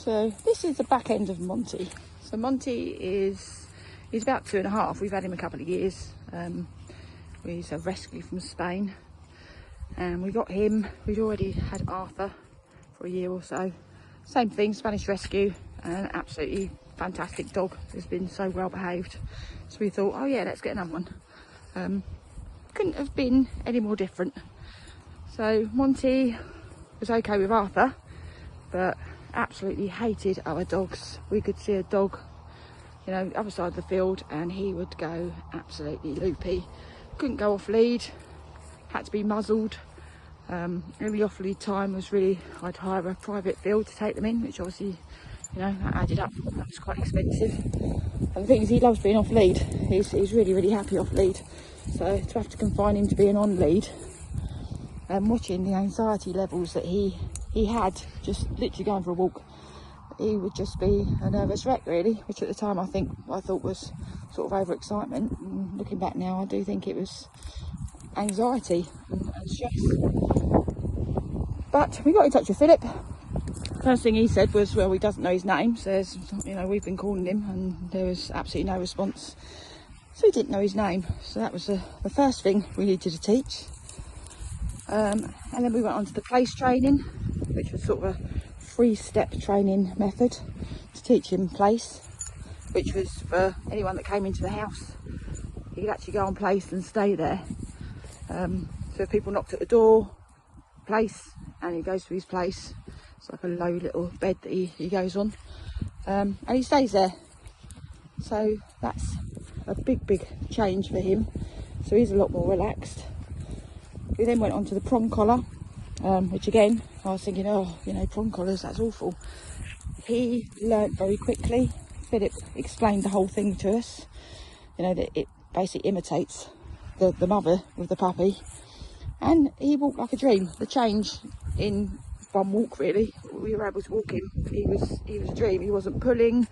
So this is the back end of Monty. So Monty he's about 2.5. We've had him a couple of years. He's a rescue from Spain, and we got him. We'd already had Arthur for a year or so. Same thing, Spanish rescue, and absolutely fantastic dog. Has been so well behaved. So we thought, oh yeah, let's get another one. Couldn't have been any more different. So Monty was okay with Arthur, but absolutely hated our dogs. We could see a dog, you know, other side of the field, and he would go absolutely loopy. Couldn't go off lead, had to be muzzled. Every off lead time was really, I'd hire a private field to take them in, which obviously, you know, that added up. That was quite expensive. And the thing is, he loves being off lead. He's really, really happy off lead. So to have to confine him to being on lead, and watching the anxiety levels that he had, just literally going for a walk, he would just be a nervous wreck really, which at the time I thought was sort of overexcitement. And looking back now, I do think it was anxiety and stress. But we got in touch with Philip. First thing he said was, well, he doesn't know his name, so you know, we've been calling him, and there was absolutely no response. So he didn't know his name, so that was the first thing we needed to teach. And then we went on to the place training, which was sort of a 3-step training method to teach him place, which was for anyone that came into the house. He could actually go on place and stay there. So if people knocked at the door, place, and he goes to his place. It's like a low little bed that he goes on, and he stays there. So that's a big change for him. So he's a lot more relaxed. We then went on to the prong collar, which again, I was thinking, oh, you know, prong collars, that's awful. He learnt very quickly. Philip explained the whole thing to us, you know, that it basically imitates the mother with the puppy, and he walked like a dream. The change in one walk, really, we were able to walk him. He was a dream. He wasn't pulling,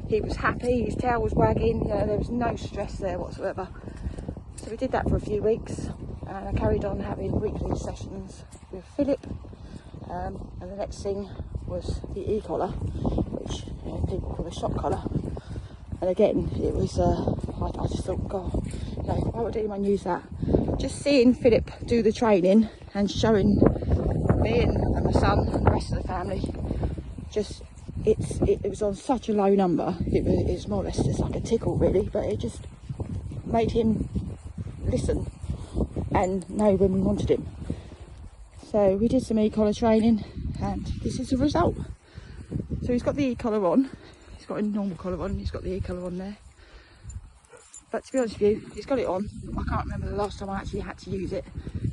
he was happy, his tail was wagging, you know, there was no stress there whatsoever. So we did that for a few weeks, and I carried on having weekly sessions with Philip, and the next thing was the e-collar, which, you know, people call a shock collar. And again, it was I just thought, God, you know, why would anyone use that? Just seeing Philip do the training and showing me and my son and the rest of the family, just it was on such a low number. It was more or less just like a tickle really, but it just made him listen and know when we wanted him. So we did some e-collar training, and this is the result. So he's got the e-collar on, he's got a normal collar on, he's got the e-collar on there. But to be honest with you, he's got it on. I can't remember the last time I actually had to use it.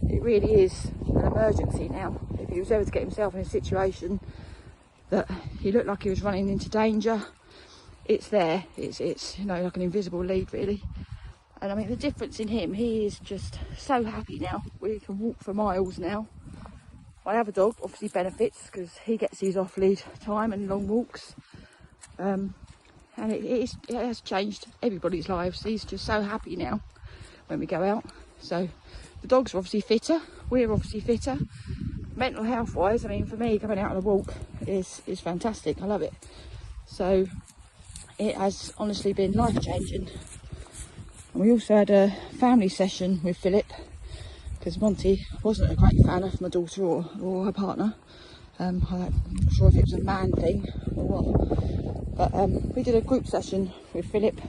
It really is an emergency now. If he was ever to get himself in a situation that he looked like he was running into danger, it's there. It's you know, like an invisible lead really. And I mean, the difference in him, he is just so happy now. We can walk for miles now. My other dog obviously benefits because he gets his off lead time and long walks. And it has changed everybody's lives. He's just so happy now when we go out. So the dogs are obviously fitter, we're obviously fitter. Mental health wise, I mean, for me, coming out on a walk is fantastic. I love it. So it has honestly been life changing. And we also had a family session with Philip, because Monty wasn't a great fan of my daughter or her partner. I'm not sure if it was a man thing or what, but we did a group session with Philip.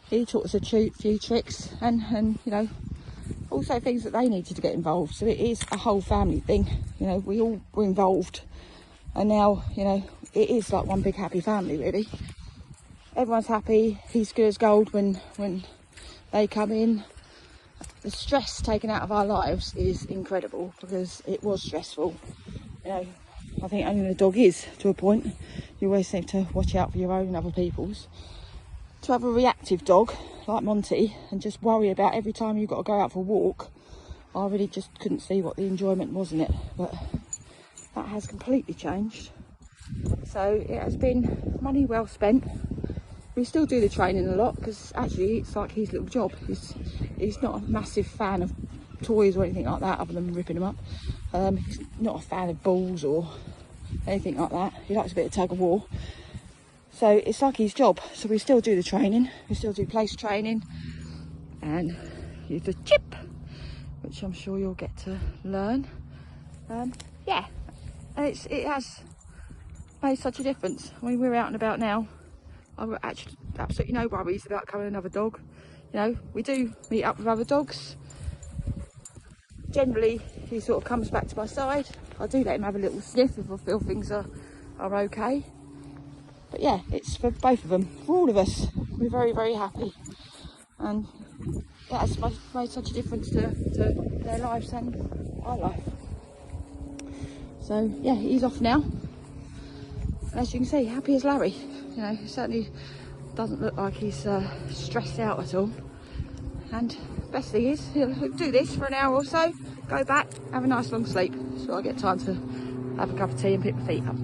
He taught us a few tricks and you know, also things that they needed to get involved. So it is a whole family thing, you know, we all were involved, and now, you know, it is like one big happy family really. Everyone's happy. He's good as gold when they come in. The stress taken out of our lives is incredible, because it was stressful, you know. I think only the dog is, to a point. You always seem to watch out for your own and other people's. To have a reactive dog like Monty and just worry about every time you've got to go out for a walk, I really just couldn't see what the enjoyment was in it. But that has completely changed. So it has been money well spent. We still do the training a lot, because actually it's like his little job. He's not a massive fan of toys or anything like that, other than ripping them up. He's not a fan of balls or anything like that. He likes a bit of tug of war. So it's like his job. So we still do the training. We still do place training and use the chip, which I'm sure you'll get to learn. Yeah, and it has made such a difference. I mean, we're out and about now. I've got actually absolutely no worries about coming another dog. You know, we do meet up with other dogs. Generally, he sort of comes back to my side. I do let him have a little sniff if I feel things are okay. But yeah, it's for both of them, for all of us. We're very, very happy. And that has made such a difference to their lives and our life. So yeah, he's off now. And as you can see, happy as Larry. You know, he certainly doesn't look like he's stressed out at all. And best thing is, he'll do this for an hour or so, go back, have a nice long sleep. So I get time to have a cup of tea and pick my feet up.